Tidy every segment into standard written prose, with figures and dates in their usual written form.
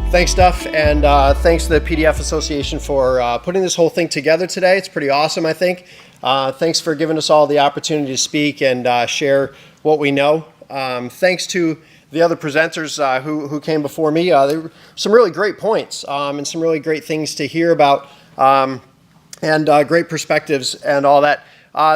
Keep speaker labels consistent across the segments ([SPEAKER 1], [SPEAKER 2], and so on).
[SPEAKER 1] Thanks, Duff, and thanks to the PDF Association for putting this whole thing together today. It's pretty awesome, I think. Thanks for giving us all the opportunity to speak and share what we know. Thanks to the other presenters who came before me. There were some really great points and some really great things to hear about and great perspectives and all that.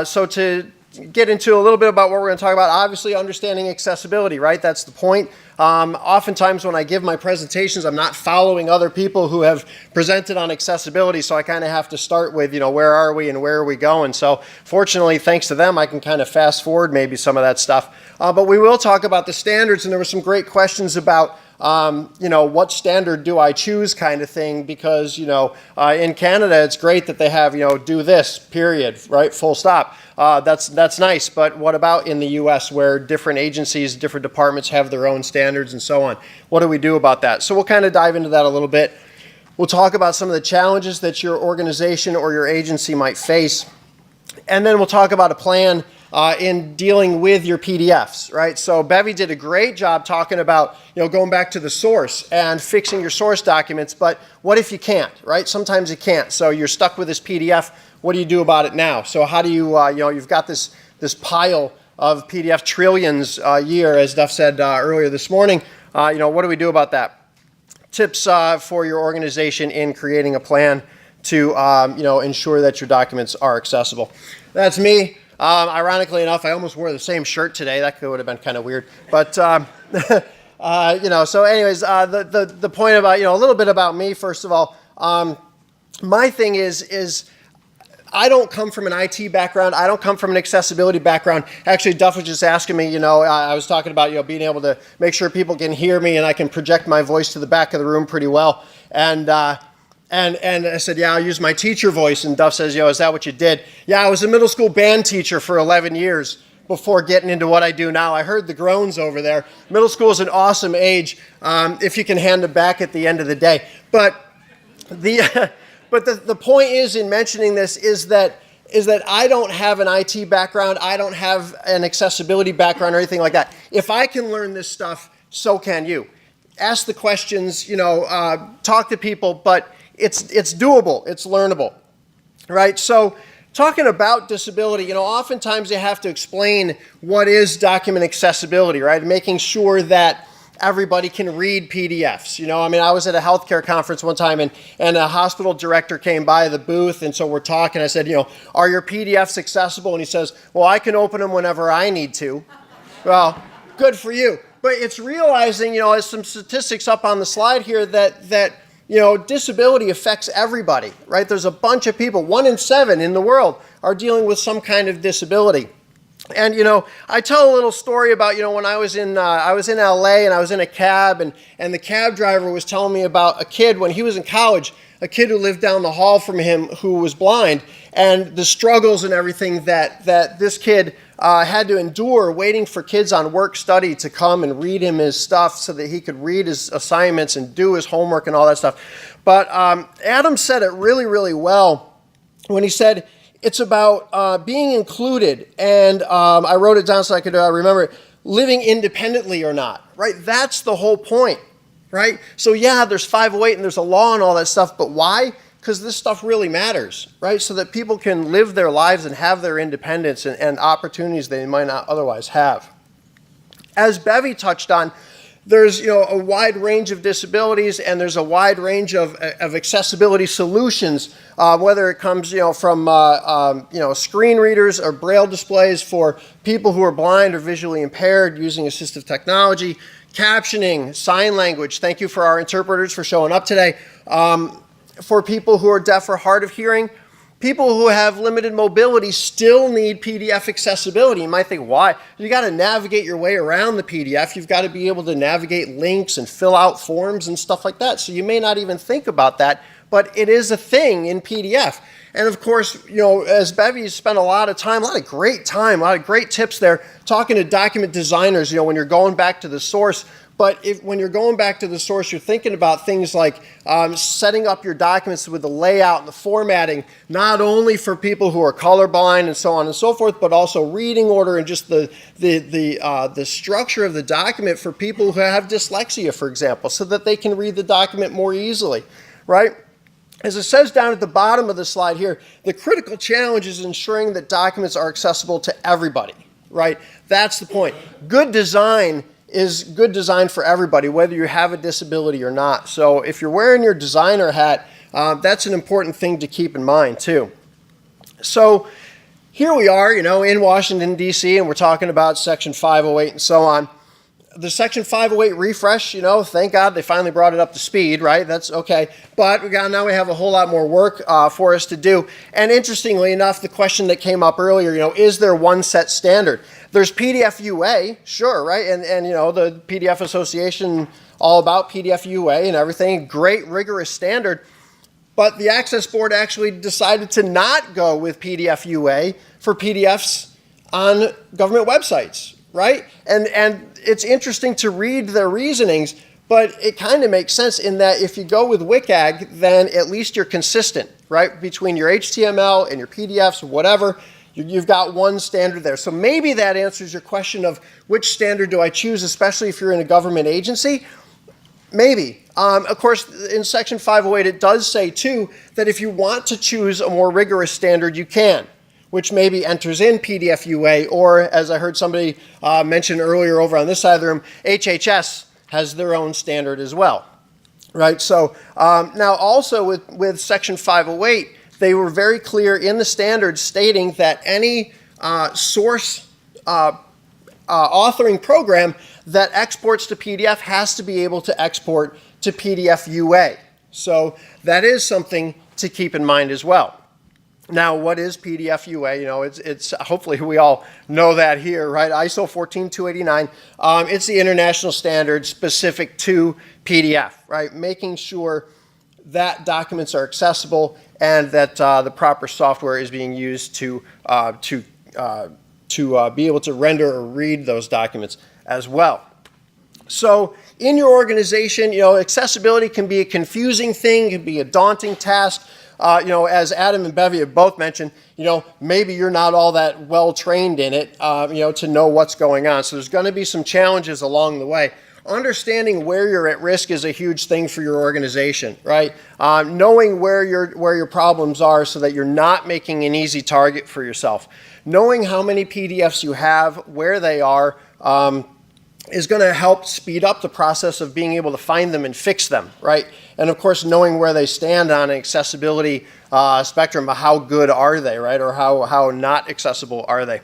[SPEAKER 1] So to get into a little bit about what we're going to talk about, obviously understanding accessibility, right? That's the point. Oftentimes when I give my presentations, I'm not following other people who have presented on accessibility, so I kind of have to start with, where are we and where are we going? So fortunately, thanks to them, I can kind of fast forward maybe some of that stuff. But we will talk about the standards, and there were some great questions about what standard do I choose kind of thing, because, in Canada, it's great that they have, do this, period, right, full stop. That's nice, but what about in the U.S. where different agencies, different departments have their own standards and so on? What do we do about that? So we'll kind of dive into that a little bit. We'll talk about some of the challenges that your organization or your agency might face, and then we'll talk about a plan in dealing with your PDFs, right? So Bevy did a great job talking about, going back to the source and fixing your source documents, but what if you can't, right? Sometimes you can't, so you're stuck with this PDF. What do you do about it now? So how do you, you've got this pile of PDF trillions a year, as Duff said earlier this morning. What do we do about that? Tips for your organization in creating a plan to, ensure that your documents are accessible. That's me. Ironically enough, I almost wore the same shirt today. That would have been kind of weird. But, so anyways, the point about, a little bit about me, first of all, my thing is I don't come from an IT background. I don't come from an accessibility background. Actually, Duff was just asking me, I was talking about, being able to make sure people can hear me and I can project my voice to the back of the room pretty well. And I said, yeah, I'll use my teacher voice. And Duff says, is that what you did? Yeah, I was a middle school band teacher for 11 years before getting into what I do now. I heard the groans over there. Middle school is an awesome age if you can hand it back at the end of the day. But the point is in mentioning this is that I don't have an IT background. I don't have an accessibility background or anything like that. If I can learn this stuff, so can you. Ask the questions, talk to people, but it's doable, it's learnable, right? So talking about disability, oftentimes you have to explain what is document accessibility, right? Making sure that everybody can read PDFs. I was at a healthcare conference one time and a hospital director came by the booth, and so we're talking. I said, are your PDFs accessible? And he says, well, I can open them whenever I need to. Well, good for you. But it's realizing, as some statistics up on the slide here, that disability affects everybody, right? There's a bunch of people, 1 in 7 in the world are dealing with some kind of disability. And, I tell a little story about, when I was in LA and I was in a cab and the cab driver was telling me about a kid when he was in college, a kid who lived down the hall from him who was blind, and the struggles and everything that this kid had to endure waiting for kids on work study to come and read him his stuff so that he could read his assignments and do his homework and all that stuff. But Adam said it really, really well when he said it's about being included, and I wrote it down so I could remember it, living independently or not, right? That's the whole point, right? So yeah, there's 508 and there's a law and all that stuff, but why? Because this stuff really matters, right? So that people can live their lives and have their independence and opportunities they might not otherwise have. As Bevy touched on, there's a wide range of disabilities and there's a wide range of accessibility solutions, whether it comes from screen readers or braille displays for people who are blind or visually impaired using assistive technology, captioning, sign language. Thank you for our interpreters for showing up today. For people who are deaf or hard of hearing, people who have limited mobility still need PDF accessibility. You might think, why? You got to navigate your way around the PDF. You've got to be able to navigate links and fill out forms and stuff like that. So you may not even think about that, but it is a thing in PDF. And of course, as Bevy spent a lot of great tips there talking to document designers, when you're going back to the source. But when you're going back to the source, you're thinking about things like setting up your documents with the layout and the formatting, not only for people who are colorblind and so on and so forth, but also reading order and just the structure of the document for people who have dyslexia, for example, so that they can read the document more easily, right? As it says down at the bottom of the slide here, the critical challenge is ensuring that documents are accessible to everybody, right? That's the point. Good design is good design for everybody, whether you have a disability or not. So if you're wearing your designer hat, that's an important thing to keep in mind too. So here we are, in Washington, D.C., and we're talking about Section 508 and so on. The Section 508 refresh, thank God they finally brought it up to speed, right? That's okay. But now we have a whole lot more work for us to do. And interestingly enough, the question that came up earlier, is there one set standard? There's PDF UA, sure, right? And the PDF Association, all about PDF UA and everything, great rigorous standard. But the Access Board actually decided to not go with PDF UA for PDFs on government websites, right? And it's interesting to read their reasonings, but it kind of makes sense in that if you go with WCAG, then at least you're consistent, right? Between your HTML and your PDFs, whatever, you've got one standard there. So maybe that answers your question of which standard do I choose, especially if you're in a government agency. Maybe. Of course, in Section 508, it does say, too, that if you want to choose a more rigorous standard, you can, which maybe enters in PDF UA, or, as I heard somebody mention earlier over on this side of the room, HHS has their own standard as well, right? So now also with Section 508, they were very clear in the standards stating that any source authoring program that exports to PDF has to be able to export to PDF UA. So that is something to keep in mind as well. Now, what is PDF UA? It's hopefully we all know that here, right? ISO 14289. It's the international standard specific to PDF, right? Making sure that documents are accessible and that the proper software is being used to be able to render or read those documents as well. So in your organization, accessibility can be a confusing thing, can be a daunting task. As Adam and Bevy have both mentioned, maybe you're not all that well trained in it, to know what's going on. So there's going to be some challenges along the way. Understanding where you're at risk is a huge thing for your organization, right? Knowing where your problems are so that you're not making an easy target for yourself. Knowing how many PDFs you have, where they are, is going to help speed up the process of being able to find them and fix them, right? And of course, knowing where they stand on an accessibility spectrum, how good are they, right? Or how not accessible are they?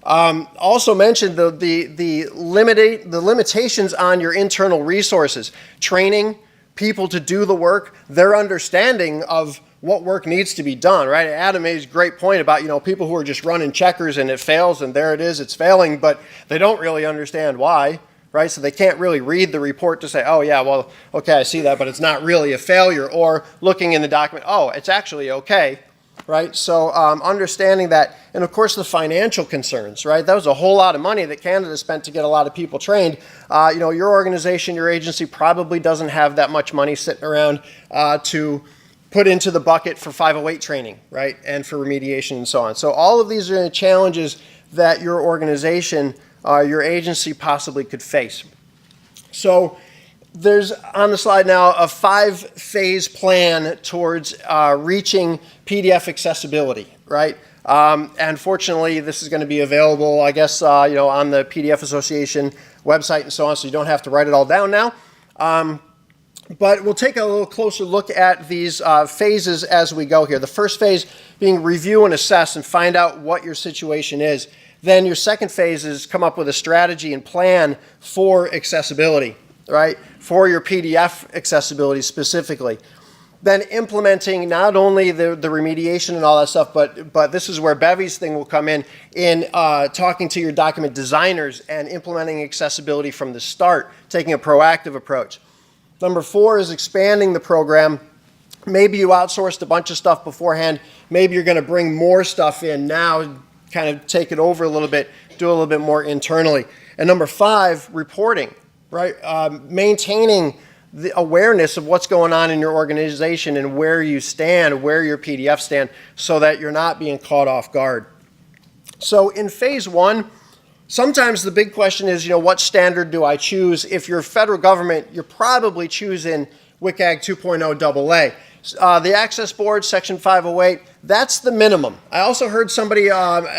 [SPEAKER 1] Also mentioned the limitations on your internal resources, training people to do the work, their understanding of what work needs to be done, right? Adam made a great point about, people who are just running checkers and it fails and there it is, it's failing, but they don't really understand why, right? So they can't really read the report to say, oh yeah, well, okay, I see that, but it's not really a failure, or looking in the document, oh, it's actually okay, right? So understanding that, and of course the financial concerns, right? That was a whole lot of money that Canada spent to get a lot of people trained. Your organization, your agency probably doesn't have that much money sitting around to put into the bucket for 508 training, right? And for remediation and so on. So all of these are challenges that your organization, your agency possibly could face. So there's on the slide now a 5-phase plan towards reaching PDF accessibility, right? And fortunately, this is going to be available, I guess, on the PDF Association website and so on, so you don't have to write it all down now. But we'll take a little closer look at these phases as we go here. The first phase being review and assess and find out what your situation is. Then your second phase is come up with a strategy and plan for accessibility, right? For your PDF accessibility specifically. Then implementing not only the remediation and all that stuff, but this is where Bevy's thing will come in talking to your document designers and implementing accessibility from the start, taking a proactive approach. Number 4 is expanding the program. Maybe you outsourced a bunch of stuff beforehand. Maybe you're going to bring more stuff in now, kind of take it over a little bit, do a little bit more internally. And number 5, reporting, right? Maintaining the awareness of what's going on in your organization and where you stand, where your PDFs stand, so that you're not being caught off guard. So in phase one, sometimes the big question is, what standard do I choose? If you're federal government, you're probably choosing WCAG 2.0 AA. The Access Board, Section 508, that's the minimum. I also heard somebody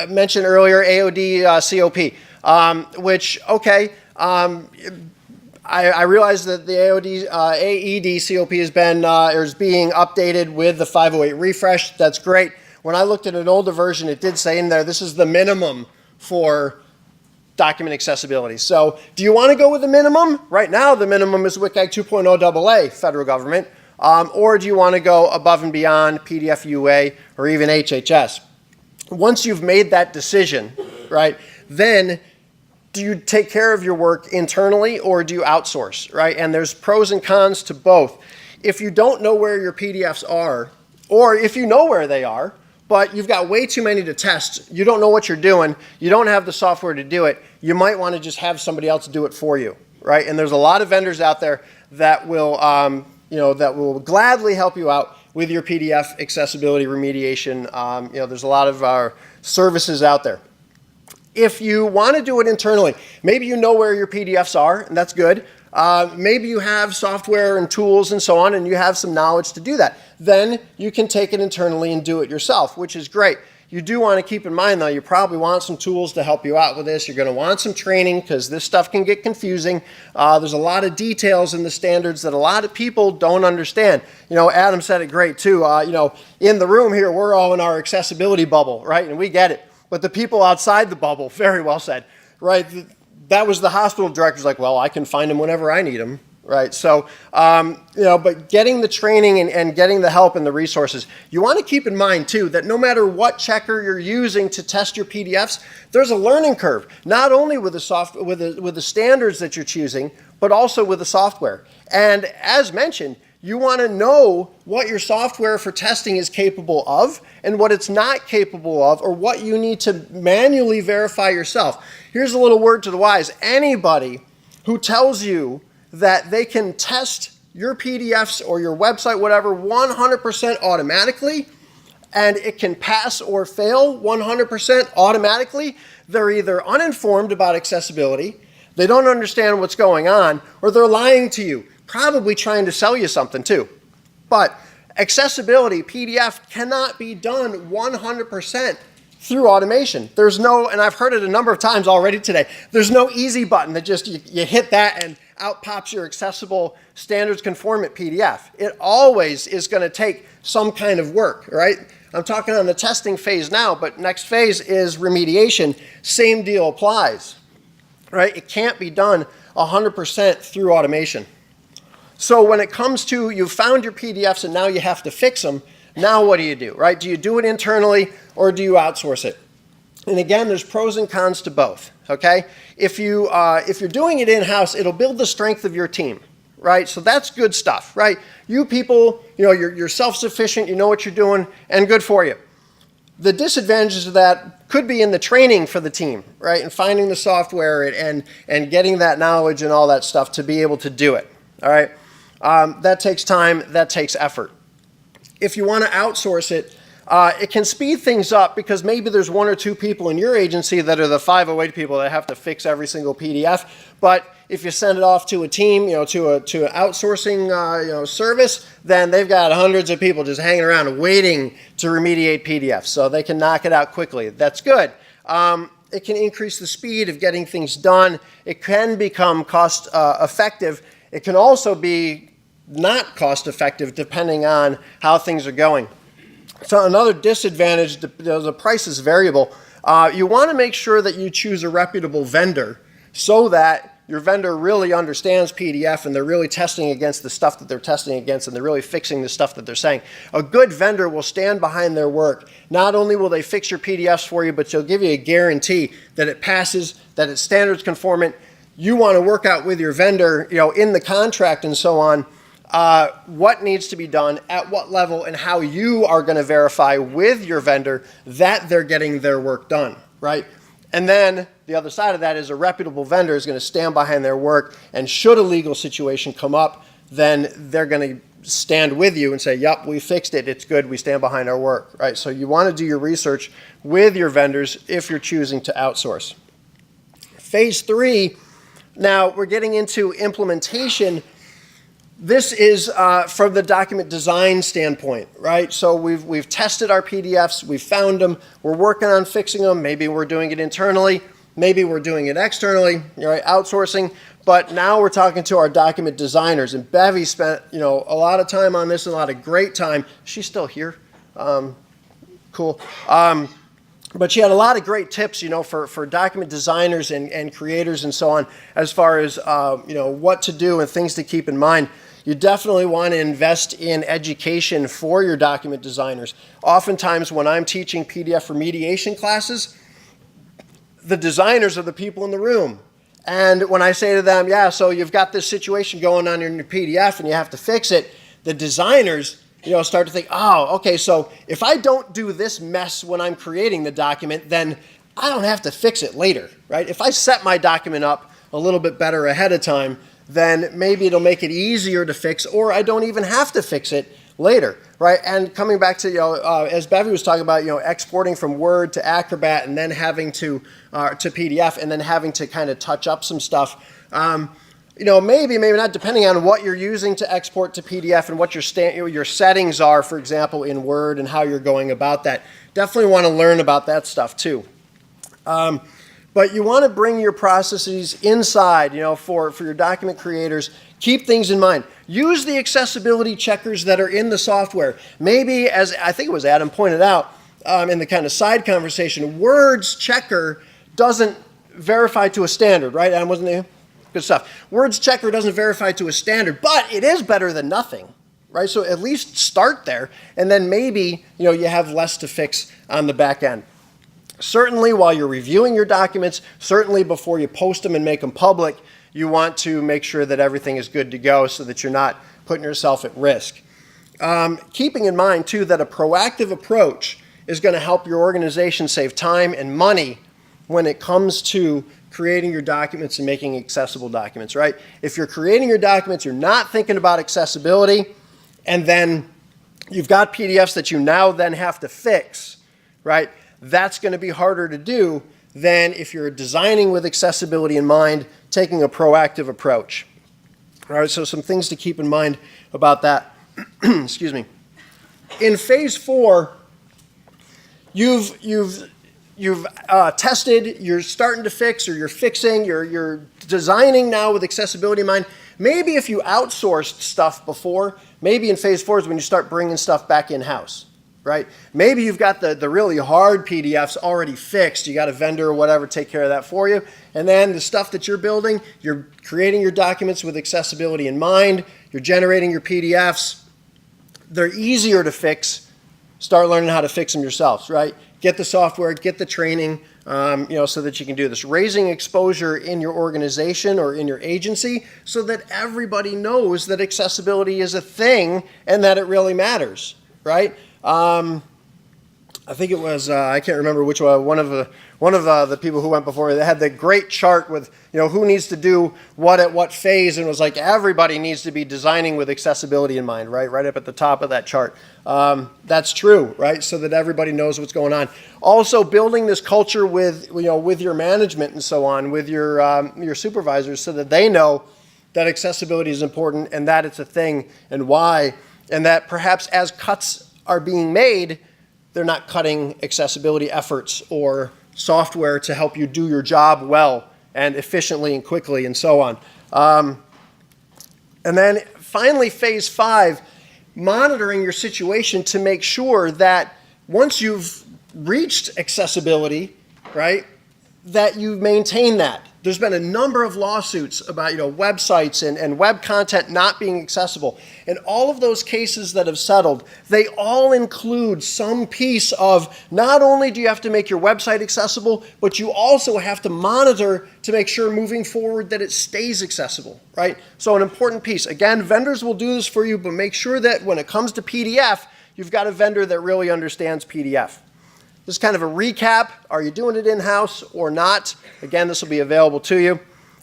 [SPEAKER 1] mention earlier AOD COP, which, okay, I realize that the AED COP has been is being updated with the 508 refresh. That's great. When I looked at an older version, it did say in there, this is the minimum for document accessibility. So do you want to go with the minimum? Right now, the minimum is WCAG 2.0 AA, federal government. Or do you want to go above and beyond PDF UA or even HHS? Once you've made that decision, right, then do you take care of your work internally or do you outsource, right? And there's pros and cons to both. If you don't know where your PDFs are, or if you know where they are, but you've got way too many to test, you don't know what you're doing, you don't have the software to do it, you might want to just have somebody else do it for you, right? And there's a lot of vendors out there that will, that will gladly help you out with your PDF accessibility remediation. There's a lot of services out there. If you want to do it internally, maybe you know where your PDFs are, and that's good. Maybe you have software and tools and so on, and you have some knowledge to do that. Then you can take it internally and do it yourself, which is great. You do want to keep in mind, though, you probably want some tools to help you out with this. You're going to want some training because this stuff can get confusing. There's a lot of details in the standards that a lot of people don't understand. Adam said it great, too. In the room here, we're all in our accessibility bubble, right? And we get it. But the people outside the bubble, very well said, right? That was the hospital director's like, well, I can find them whenever I need them, right? So, but getting the training and getting the help and the resources, you want to keep in mind, too, that no matter what checker you're using to test your PDFs, there's a learning curve, not only with the standards that you're choosing, but also with the software. And as mentioned, you want to know what your software for testing is capable of and what it's not capable of, or what you need to manually verify yourself. Here's a little word to the wise. Anybody who tells you that they can test your PDFs or your website, whatever, 100% automatically, and it can pass or fail 100% automatically, they're either uninformed about accessibility, they don't understand what's going on, or they're lying to you. Probably trying to sell you something too. But accessibility, PDF, cannot be done 100% through automation. There's no, and I've heard it a number of times already today, there's no easy button that just you hit that and out pops your accessible standards conformant PDF. It always is going to take some kind of work, right? I'm talking on the testing phase now, but next phase is remediation. Same deal applies, right? It can't be done 100% through automation. So when it comes to you've found your PDFs and now you have to fix them, now what do you do, right? Do you do it internally or do you outsource it? And again, there's pros and cons to both, okay? If you're doing it in-house, it'll build the strength of your team, right? So that's good stuff, right? You people, you're self-sufficient, you know what you're doing, and good for you. The disadvantages of that could be in the training for the team, right? And finding the software and getting that knowledge and all that stuff to be able to do it, all right? That takes time, that takes effort. If you want to outsource it, it can speed things up because maybe there's one or two people in your agency that are the 508 people that have to fix every single PDF. But if you send it off to a team, to an outsourcing service, then they've got hundreds of people just hanging around waiting to remediate PDFs, so they can knock it out quickly. That's good. It can increase the speed of getting things done. It can become cost effective. It can also be not cost effective depending on how things are going. So another disadvantage, the price is variable. You want to make sure that you choose a reputable vendor so that your vendor really understands PDF and they're really testing against the stuff that they're testing against and they're really fixing the stuff that they're saying. A good vendor will stand behind their work. Not only will they fix your PDFs for you, but they'll give you a guarantee that it passes, that it's standards conformant. You want to work out with your vendor, in the contract and so on, what needs to be done, at what level, and how you are going to verify with your vendor that they're getting their work done, right? And then the other side of that is a reputable vendor is going to stand behind their work, and should a legal situation come up, then they're going to stand with you and say, yep, we fixed it, it's good, we stand behind our work, right? So you want to do your research with your vendors if you're choosing to outsource. Phase 3, now we're getting into implementation. This is from the document design standpoint, right? So we've tested our PDFs, we've found them, we're working on fixing them, maybe we're doing it internally, maybe we're doing it externally, right, outsourcing, but now we're talking to our document designers, and Bevy spent, a lot of time on this, a lot of great time. She's still here. Cool. But she had a lot of great tips, for document designers and creators and so on, as far as, what to do and things to keep in mind. You definitely want to invest in education for your document designers. Oftentimes when I'm teaching PDF remediation classes, the designers are the people in the room. And when I say to them, yeah, so you've got this situation going on in your PDF and you have to fix it, the designers start to think, oh, okay, so if I don't do this mess when I'm creating the document, then I don't have to fix it later, right? If I set my document up a little bit better ahead of time, then maybe it'll make it easier to fix, or I don't even have to fix it later, right? And coming back to, as Bevy was talking about, exporting from Word to Acrobat and then having to PDF and then having to kind of touch up some stuff. Maybe not, depending on what you're using to export to PDF and what your settings are, for example, in Word and how you're going about that. Definitely want to learn about that stuff too. But you want to bring your processes inside, for your document creators. Keep things in mind. Use the accessibility checkers that are in the software. Maybe, as I think it was Adam pointed out in the kind of side conversation, Word's checker doesn't verify to a standard, right? Adam, wasn't there? Good stuff. Word's checker doesn't verify to a standard, but it is better than nothing, right? So at least start there, and then maybe you have less to fix on the back end. Certainly while you're reviewing your documents, certainly before you post them and make them public, you want to make sure that everything is good to go so that you're not putting yourself at risk. Keeping in mind too that a proactive approach is going to help your organization save time and money when it comes to creating your documents and making accessible documents, right? If you're creating your documents, you're not thinking about accessibility, and then you've got PDFs that you now then have to fix, right? That's going to be harder to do than if you're designing with accessibility in mind, taking a proactive approach. All right, so some things to keep in mind about that. Excuse me. In phase 4, you've tested, you're starting to fix, or you're fixing, you're designing now with accessibility in mind. Maybe if you outsourced stuff before, maybe in phase 4 is when you start bringing stuff back in-house, right? Maybe you've got the really hard PDFs already fixed. You got a vendor or whatever take care of that for you. And then the stuff that you're building, you're creating your documents with accessibility in mind. You're generating your PDFs. They're easier to fix. Start learning how to fix them yourselves, right? Get the software, get the training, so that you can do this. Raising exposure in your organization or in your agency so that everybody knows that accessibility is a thing and that it really matters, right? I think it was, I can't remember which one of the people who went before me, they had the great chart with, who needs to do what at what phase, and it was like everybody needs to be designing with accessibility in mind, right? Right up at the top of that chart. That's true, right? So that everybody knows what's going on. Also building this culture with, with your management and so on, with your supervisors, so that they know that accessibility is important and that it's a thing and why, and that perhaps as cuts are being made, they're not cutting accessibility efforts or software to help you do your job well and efficiently and quickly and so on. And then finally, phase 5, monitoring your situation to make sure that once you've reached accessibility, right, that you maintain that. There's been a number of lawsuits about websites and web content not being accessible. And all of those cases that have settled, they all include some piece of not only do you have to make your website accessible, but you also have to monitor to make sure moving forward that it stays accessible, right? So an important piece. Again, vendors will do this for you, but make sure that when it comes to PDF, you've got a vendor that really understands PDF. this is kind of a recap. Are you doing it in-house or not? Again, this will be available to you.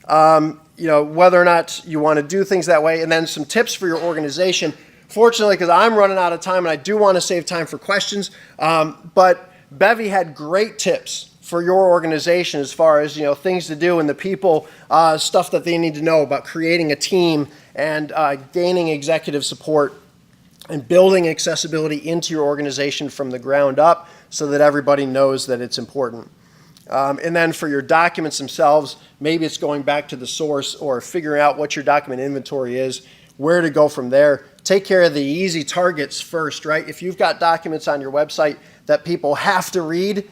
[SPEAKER 1] Whether or not you want to do things that way, and then some tips for your organization. Fortunately, because I'm running out of time and I do want to save time for questions, but Bevy had great tips for your organization as far as things to do and the people, stuff that they need to know about creating a team and gaining executive support and building accessibility into your organization from the ground up so that everybody knows that it's important. And then for your documents themselves, maybe it's going back to the source or figuring out what your document inventory is, where to go from there. Take care of the easy targets first, right? If you've got documents on your website that people have to read,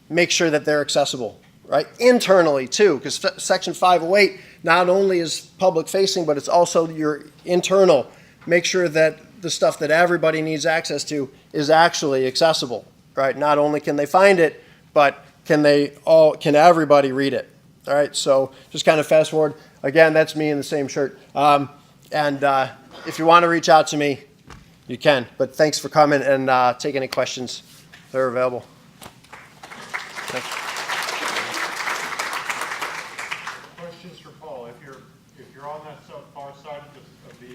[SPEAKER 1] make sure that they're accessible, right? Internally too, because Section 508 not only is public facing, but it's also your internal. Make sure that the stuff that everybody needs access to is actually accessible, right? Not only can they find it, but can everybody read it? All right, so just kind of fast forward. Again, that's me in the same shirt. If you want to reach out to me, you can. But thanks for coming and take any questions that are available. Thanks.
[SPEAKER 2] Questions for Paul? If you're on that far side of the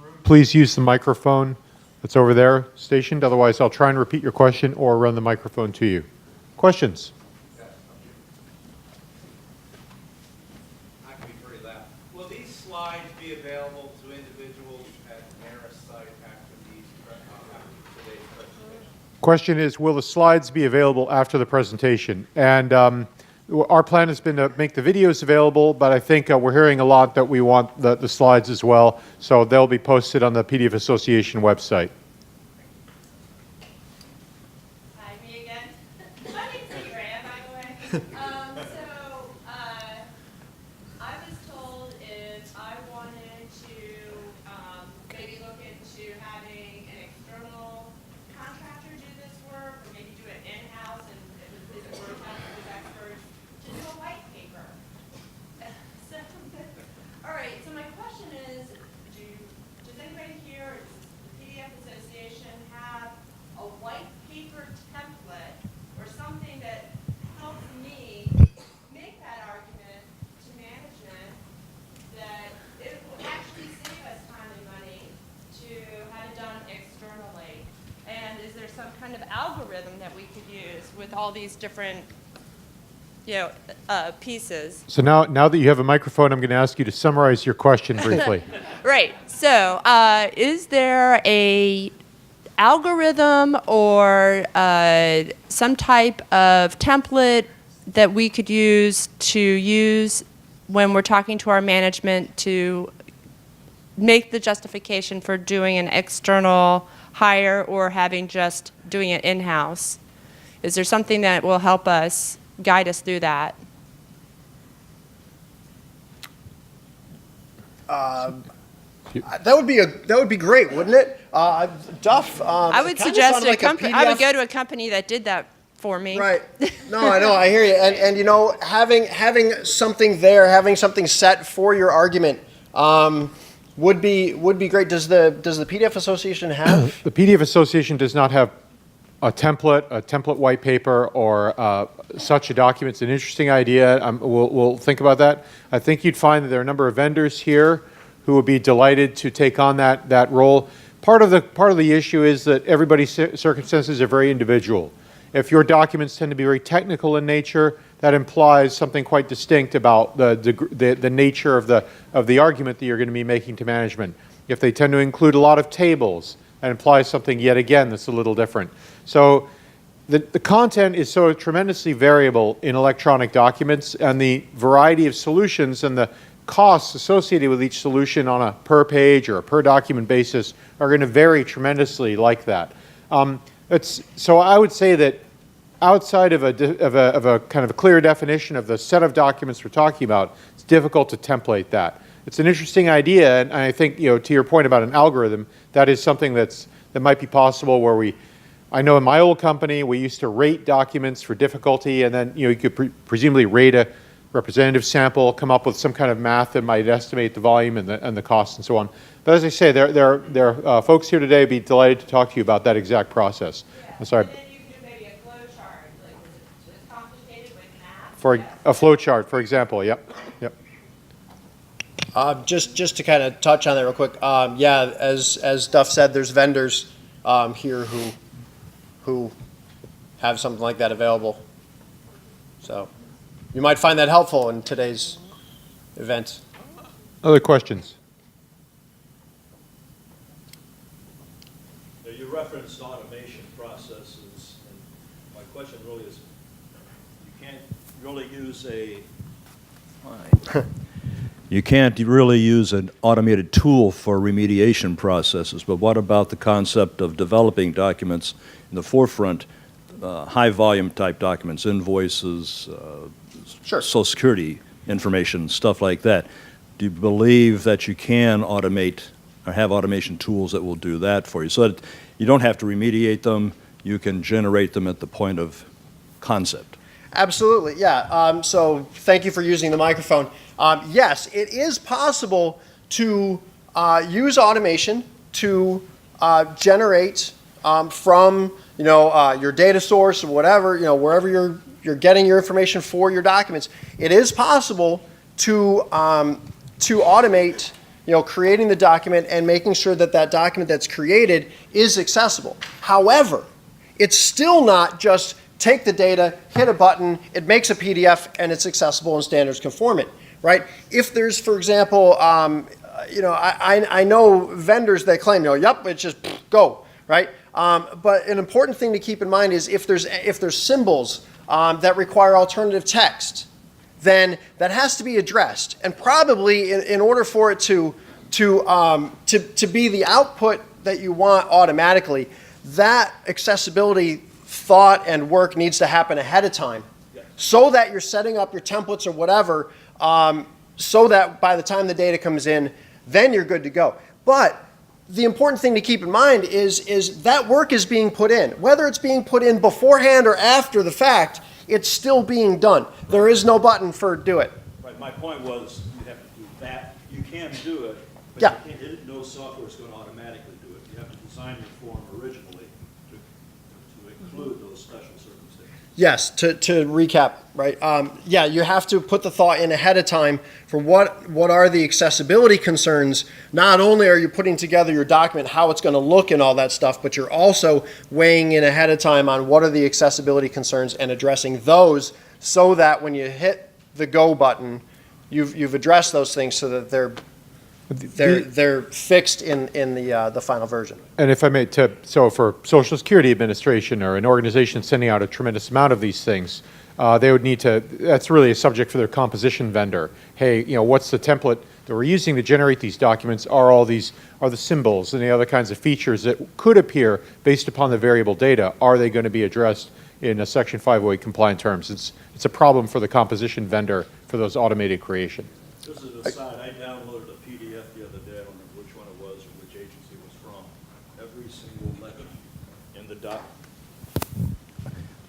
[SPEAKER 2] room, please use the microphone that's over there stationed. Otherwise, I'll try and repeat your question or run the microphone to you. Questions?
[SPEAKER 3] Will these slides be available to individuals at Maris site after today's presentation?
[SPEAKER 2] Question is, will the slides be available after the presentation? And our plan has been to make the videos available, but I think we're hearing a lot that we want the slides as well, so they'll be posted on the PDF Association website.
[SPEAKER 4] Hi, me again. My name's Andrea, by the way. I was told if I wanted to maybe look into having an external contractor do this work, or maybe do it in-house, and if it works out with these experts, to do a white paper. So, all right, so my question is, does anybody here, or does the PDF Association have a white paper template or something that helps me make that argument to management that it will actually save us time and money to have it done externally? And is there some kind of algorithm that we could use with all these different pieces?
[SPEAKER 2] So now that you have a microphone, I'm going to ask you to summarize your question briefly.
[SPEAKER 4] Right. So is there a algorithm or some type of template that we could use when we're talking to our management to make the justification for doing an external hire or doing it in-house? Is there something that will help us, guide us through that?
[SPEAKER 1] That would be great, wouldn't it? Duff.
[SPEAKER 4] I would suggest I would go to a company that did that for me.
[SPEAKER 1] Right. No, I know. I hear you. And having something there, having something set for your argument, would be great. Does the PDF Association have?
[SPEAKER 2] The PDF Association does not have a template white paper, or such a document. It's an interesting idea. We'll think about that. I think you'd find that there are a number of vendors here who would be delighted to take on that role. Part of the issue is that everybody's circumstances are very individual. If your documents tend to be very technical in nature, that implies something quite distinct about the nature of the argument that you're going to be making to management. If they tend to include a lot of tables, that implies something yet again that's a little different. So the content is so tremendously variable in electronic documents, and the variety of solutions and the costs associated with each solution on a per page or a per document basis are going to vary tremendously like that. So I would say that outside of a kind of a clear definition of the set of documents we're talking about, it's difficult to template that. It's an interesting idea, and I think, to your point about an algorithm, that is something that might be possible where I know in my old company, we used to rate documents for difficulty, and then, you could presumably rate a representative sample, come up with some kind of math that might estimate the volume and the cost and so on. But as I say, there are folks here today who'd be delighted to talk to you about that exact process.
[SPEAKER 4] Yeah.
[SPEAKER 2] I'm sorry.
[SPEAKER 4] And then you can do maybe a flow chart,
[SPEAKER 2] For a flow chart, for example, yep, yep.
[SPEAKER 1] Just to kind of touch on that real quick, yeah, as Duff said, there's vendors here who have something like that available. So you might find that helpful in today's event.
[SPEAKER 2] Other questions?
[SPEAKER 5] Now, you referenced automation processes, and my question really is, you can't really use you can't really use an automated tool for remediation processes, but what about the concept of developing documents in the forefront, high volume type documents, invoices,
[SPEAKER 1] Sure.
[SPEAKER 5] Social Security information, stuff like that? Do you believe that you can automate or have automation tools that will do that for you so that you don't have to remediate them, you can generate them at the point of concept?
[SPEAKER 1] Absolutely, yeah. So thank you for using the microphone. Yes, it is possible to use automation to generate from your data source or whatever, wherever you're getting your information for your documents. It is possible to automate, creating the document and making sure that that document that's created is accessible. However, it's still not just take the data, hit a button, it makes a PDF, and it's accessible and standards conform it, right? If there's, for example, I know vendors that claim, yep, it's just go, right? But an important thing to keep in mind is if there's symbols that require alternative text, then that has to be addressed. And probably in order for it to be the output that you want automatically, that accessibility thought and work needs to happen ahead of time, so that you're setting up your templates or whatever, so that by the time the data comes in, then you're good to go. But the important thing to keep in mind is that work is being put in. Whether it's being put in beforehand or after the fact, it's still being done. There is no button for do it.
[SPEAKER 5] Right, my point was you have to do that. You can do it, but
[SPEAKER 1] Yeah.
[SPEAKER 5] no software is going to automatically do it. You have to design your form originally to include those special circumstances.
[SPEAKER 1] Yes, to recap, right? Yeah, you have to put the thought in ahead of time for what are the accessibility concerns. Not only are you putting together your document, how it's going to look and all that stuff, but you're also weighing in ahead of time on what are the accessibility concerns and addressing those so that when you hit the go button, you've addressed those things so that they're fixed in the final version.
[SPEAKER 2] And if I may, so for Social Security Administration or an organization sending out a tremendous amount of these things, they would need to, that's really a subject for their composition vendor. Hey, what's the template that we're using to generate these documents? Are the symbols and the other kinds of features that could appear based upon the variable data, are they going to be addressed in a Section 508 compliant terms? It's a problem for the composition vendor for those automated creation.
[SPEAKER 5] Just as an aside, I downloaded a PDF the other day. I don't remember which one it was or which agency it was from. Every single letter in the doc.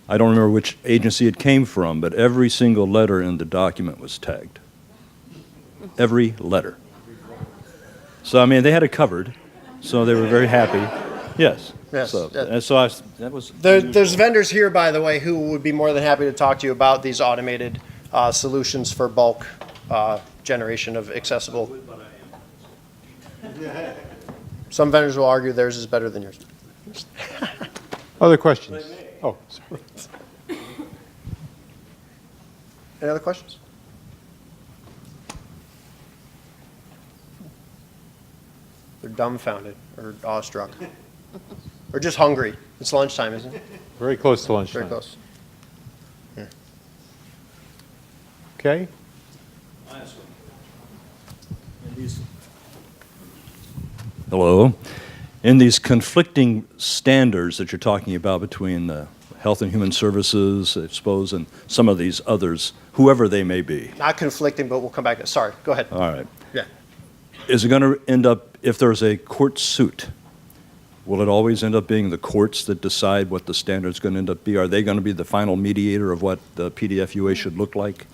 [SPEAKER 5] I don't remember which agency it came from, but every single letter in the document was tagged. Every letter. So, they had it covered, so they were very happy. Yes.
[SPEAKER 1] Yes.
[SPEAKER 5] So,
[SPEAKER 1] Yeah.
[SPEAKER 5] and so that was...
[SPEAKER 1] There's vendors here, by the way, who would be more than happy to talk to you about these automated solutions for bulk generation of accessible. Some vendors will argue theirs is better than yours.
[SPEAKER 2] Other questions? Oh, sorry.
[SPEAKER 1] Any other questions? They're dumbfounded or awestruck. Or just hungry. It's lunchtime, isn't it?
[SPEAKER 2] Very close to lunchtime.
[SPEAKER 1] Very close.
[SPEAKER 2] Okay.
[SPEAKER 5] Last one. Hello. In these conflicting standards that you're talking about between the Health and Human Services, I suppose, and some of these others, whoever they may be.
[SPEAKER 1] Not conflicting, but we'll come back to it. Sorry, go ahead.
[SPEAKER 5] All right.
[SPEAKER 1] Yeah.
[SPEAKER 5] Is it going to end up, if there's a court suit, will it always end up being the courts that decide what the standard's going to end up be? Are they going to be the final mediator of what the PDF UA should look like?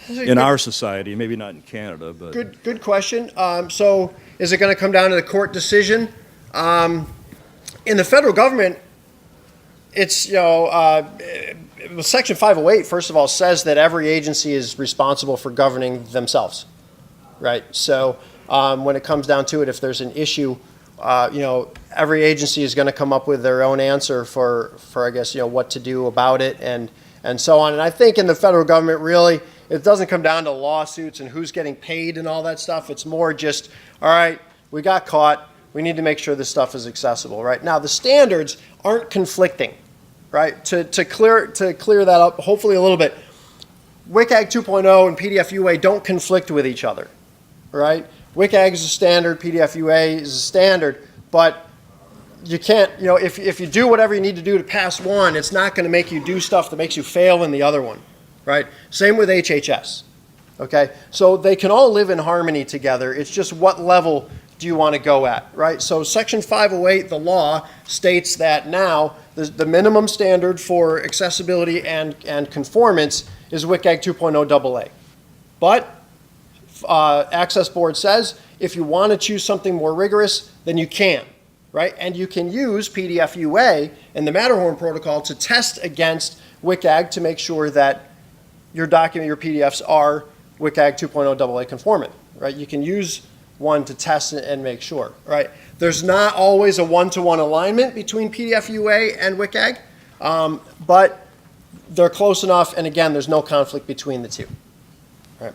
[SPEAKER 5] In our society, maybe not in Canada, but...
[SPEAKER 1] Good question. So is it going to come down to the court decision? In the federal government, it's, Section 508, first of all, says that every agency is responsible for governing themselves, right? So when it comes down to it, if there's an issue, every agency is going to come up with their own answer for I guess, what to do about it and so on. And I think in the federal government, really, it doesn't come down to lawsuits and who's getting paid and all that stuff. It's more just, all right, we got caught. We need to make sure this stuff is accessible, right? Now, the standards aren't conflicting, right? To clear that up, hopefully a little bit, WCAG 2.0 and PDF UA don't conflict with each other, right? WCAG is a standard, PDF UA is a standard, but you can't, if you do whatever you need to do to pass one, it's not going to make you do stuff that makes you fail in the other one, right? Same with HHS, okay? So they can all live in harmony together. It's just what level do you want to go at, right? So Section 508, the law, states that now the minimum standard for accessibility and conformance is WCAG 2.0 AA. But Access Board says if you want to choose something more rigorous, then you can, right? And you can use PDF UA and the Matterhorn protocol to test against WCAG to make sure that your document, your PDFs are WCAG 2.0 AA conformant, right? You can use one to test and make sure, right? There's not always a one-to-one alignment between PDF UA and WCAG, but they're close enough, and again, there's no conflict between the two. Right.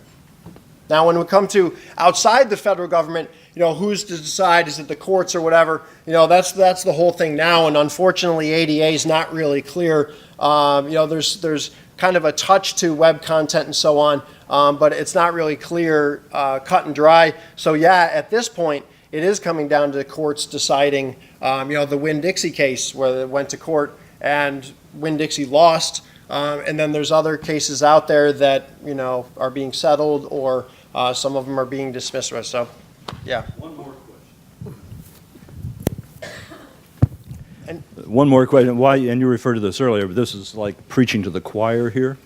[SPEAKER 1] Now, when we come to outside the federal government, who's to decide? Is it the courts or whatever? That's the whole thing now, and unfortunately, ADA is not really clear. There's kind of a touch to web content and so on, but it's not really clear, cut and dry. So yeah, at this point, it is coming down to the courts deciding, the Winn-Dixie case where it went to court and Winn-Dixie lost, and then there's other cases out there that, are being settled or some of them are being dismissed. So, yeah.
[SPEAKER 5] One more question. Why, and you referred to this earlier, but this is like preaching to the choir here.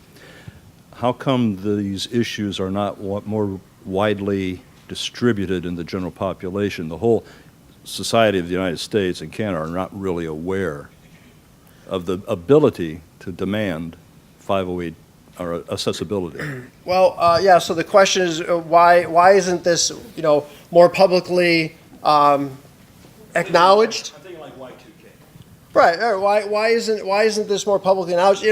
[SPEAKER 5] How come these issues are not more widely distributed in the general population? The whole society of the United States and Canada are not really aware of the ability to demand 508 or accessibility.
[SPEAKER 1] Well, yeah, so the question is why isn't this, more publicly acknowledged?
[SPEAKER 5] I'm thinking like Y2K.
[SPEAKER 1] Right. Why isn't this more publicly announced?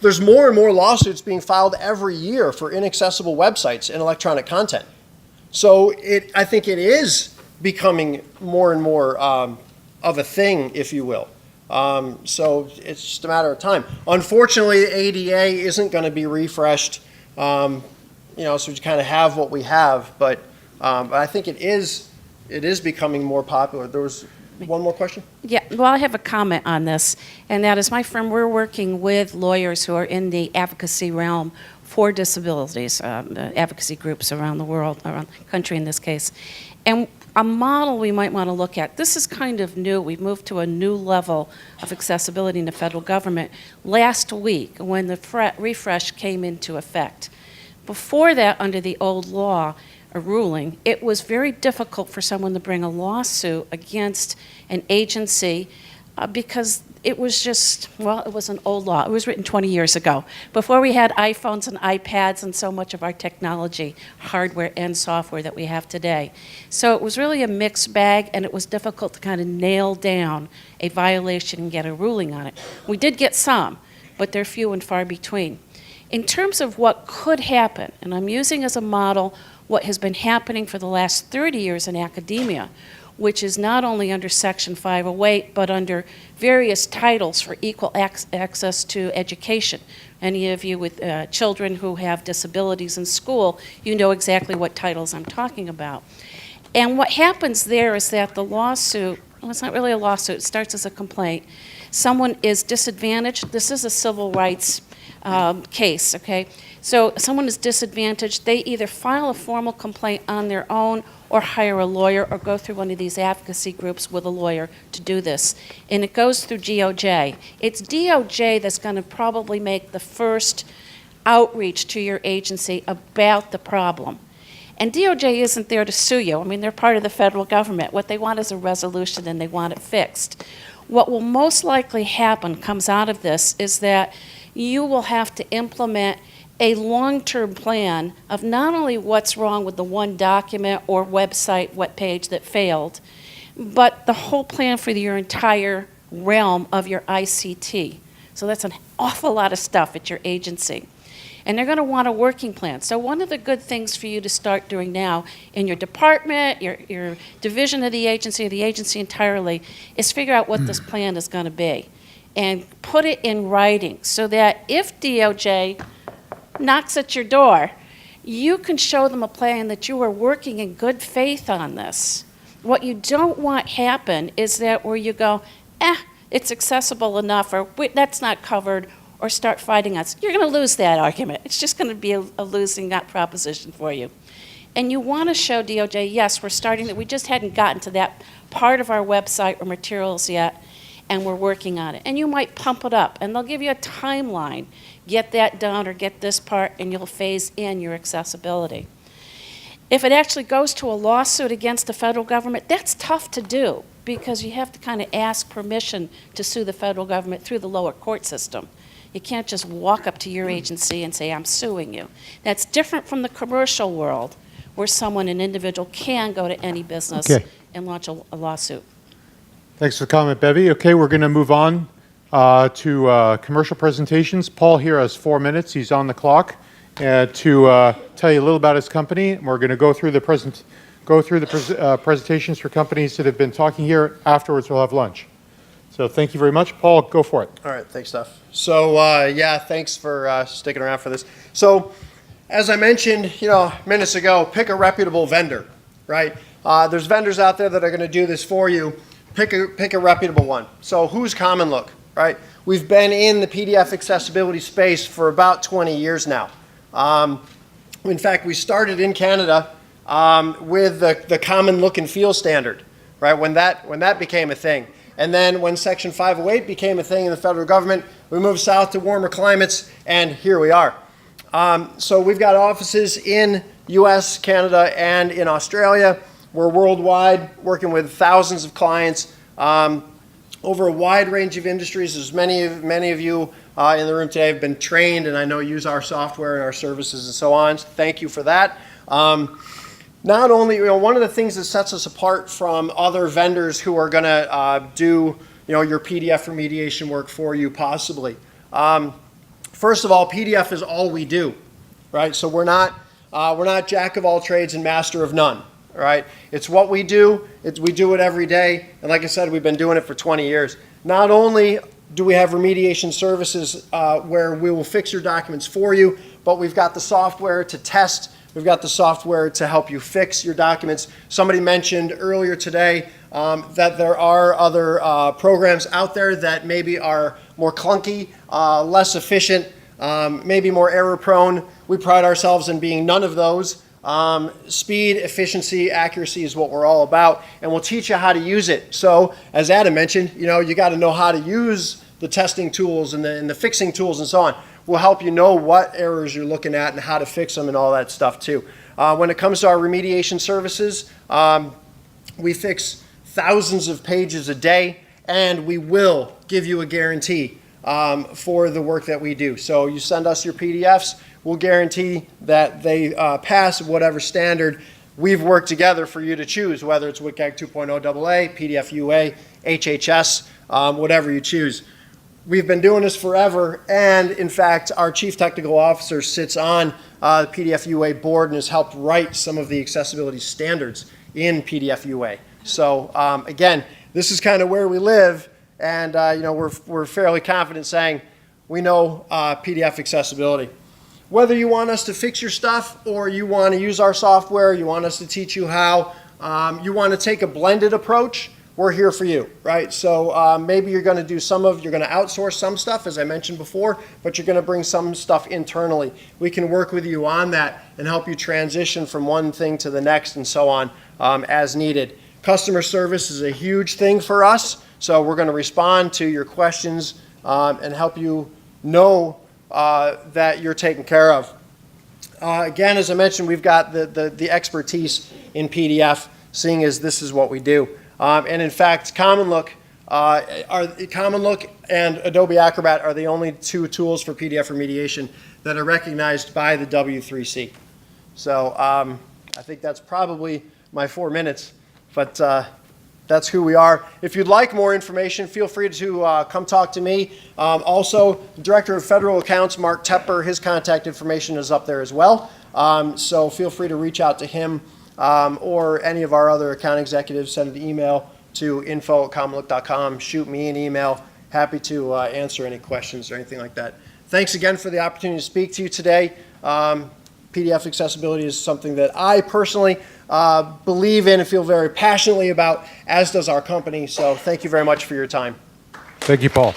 [SPEAKER 1] There's more and more lawsuits being filed every year for inaccessible websites and electronic content. So I think it is becoming more and more of a thing, if you will. So it's just a matter of time. Unfortunately, the ADA isn't going to be refreshed. So we kind of have what we have, but I think it is becoming more popular. There was one more question?
[SPEAKER 6] Yeah, well, I have a comment on this, and that is my firm, we're working with lawyers who are in the advocacy realm for disabilities, advocacy groups around the world, around the country in this case. And a model we might want to look at, this is kind of new. We've moved to a new level of accessibility in the federal government last week when the refresh came into effect. Before that, under the old law, a ruling, it was very difficult for someone to bring a lawsuit against an agency because it was just, it was an old law. It was written 20 years ago, before we had iPhones and iPads and so much of our technology, hardware and software that we have today. So it was really a mixed bag, and it was difficult to kind of nail down a violation and get a ruling on it. We did get some, but they're few and far between. In terms of what could happen, and I'm using as a model what has been happening for the last 30 years in academia, which is not only under Section 508, but under various titles for equal access to education. Any of you with children who have disabilities in school, you know exactly what titles I'm talking about. And what happens there is that the lawsuit, well, it's not really a lawsuit, it starts as a complaint. Someone is disadvantaged. This is a civil rights case, okay? So someone is disadvantaged. They either file a formal complaint on their own or hire a lawyer or go through one of these advocacy groups with a lawyer to do this. And it goes through DOJ. It's DOJ that's going to probably make the first outreach to your agency about the problem. And DOJ isn't there to sue you. I mean, they're part of the federal government. What they want is a resolution, and they want it fixed. What will most likely happen comes out of this is that you will have to implement a long-term plan of not only what's wrong with the one document or website, web page that failed, but the whole plan for your entire realm of your ICT. So that's an awful lot of stuff at your agency. And they're going to want a working plan. So one of the good things for you to start doing now in your department, your division of the agency entirely, is figure out what this plan is going to be and put it in writing so that if DOJ knocks at your door, you can show them a plan that you are working in good faith on this. What you don't want happen is that where you go, it's accessible enough, or that's not covered, or start fighting us. You're going to lose that argument. It's just going to be a losing proposition for you. And you want to show DOJ, yes, we're starting that. We just hadn't gotten to that part of our website or materials yet, and we're working on it. And you might pump it up, and they'll give you a timeline. Get that done or get this part, and you'll phase in your accessibility. If it actually goes to a lawsuit against the federal government, that's tough to do because you have to kind of ask permission to sue the federal government through the lower court system. You can't just walk up to your agency and say, I'm suing you. That's different from the commercial world where an individual can go to any business and launch a lawsuit.
[SPEAKER 2] Thanks for the comment, Bevy. Okay, we're going to move on to commercial presentations. Paul here has 4 minutes. He's on the clock to tell you a little about his company. And we're going to go through the presentations for companies that have been talking here. Afterwards, we'll have lunch. So thank you very much. Paul, go for it.
[SPEAKER 1] All right, thanks, Steph. So thanks for sticking around for this. So as I mentioned, minutes ago, pick a reputable vendor, right? There's vendors out there that are going to do this for you. Pick a reputable one. So who's CommonLook, right? We've been in the PDF accessibility space for about 20 years now. In fact, we started in Canada with the common look and feel standard, right? When that became a thing. And then when Section 508 became a thing in the federal government, we moved south to warmer climates, and here we are. So we've got offices in US, Canada, and in Australia. We're worldwide, working with thousands of clients over a wide range of industries. As many of you in the room today have been trained, and I know use our software and our services and so on. Thank you for that. Not only, one of the things that sets us apart from other vendors who are going to do, your PDF remediation work for you, possibly. First of all, PDF is all we do, right? So we're not jack of all trades and master of none, right? It's what we do. We do it every day, and like I said, we've been doing it for 20 years. Not only do we have remediation services where we will fix your documents for you, but we've got the software to test. We've got the software to help you fix your documents. Somebody mentioned earlier today that there are other programs out there that maybe are more clunky, less efficient, maybe more error prone. We pride ourselves in being none of those. Speed, efficiency, accuracy is what we're all about, and we'll teach you how to use it. So as Adam mentioned, you got to know how to use the testing tools and the fixing tools and so on. We'll help you know what errors you're looking at and how to fix them and all that stuff too. When it comes to our remediation services, we fix thousands of pages a day, and we will give you a guarantee for the work that we do. So you send us your PDFs, we'll guarantee that they pass whatever standard we've worked together for you to choose, whether it's WCAG 2.0 AA, PDF UA, HHS, whatever you choose. We've been doing this forever, and in fact, our Chief Technical Officer sits on the PDF UA board and has helped write some of the accessibility standards in PDF UA. So again, this is kind of where we live, and we're fairly confident saying we know PDF accessibility. Whether you want us to fix your stuff or you want to use our software, you want us to teach you how, you want to take a blended approach, we're here for you, right? So maybe you're going to outsource some stuff, as I mentioned before, but you're going to bring some stuff internally. We can work with you on that and help you transition from one thing to the next and so on as needed. Customer service is a huge thing for us, so we're going to respond to your questions and help you know that you're taken care of. Again, as I mentioned, we've got the expertise in PDF, seeing as this is what we do. And in fact, CommonLook CommonLook and Adobe Acrobat are the only two tools for PDF remediation that are recognized by the W3C. So I think that's probably my 4 minutes, but that's who we are. If you'd like more information, feel free to come talk to me. Also, Director of Federal Accounts, Mark Tepper, his contact information is up there as well. So feel free to reach out to him or any of our other account executives. Send an email to info@commonlook.com. Shoot me an email. Happy to answer any questions or anything like that. Thanks again for the opportunity to speak to you today. PDF accessibility is something that I personally believe in and feel very passionately about, as does our company. So thank you very much for your time.
[SPEAKER 2] Thank you, Paul.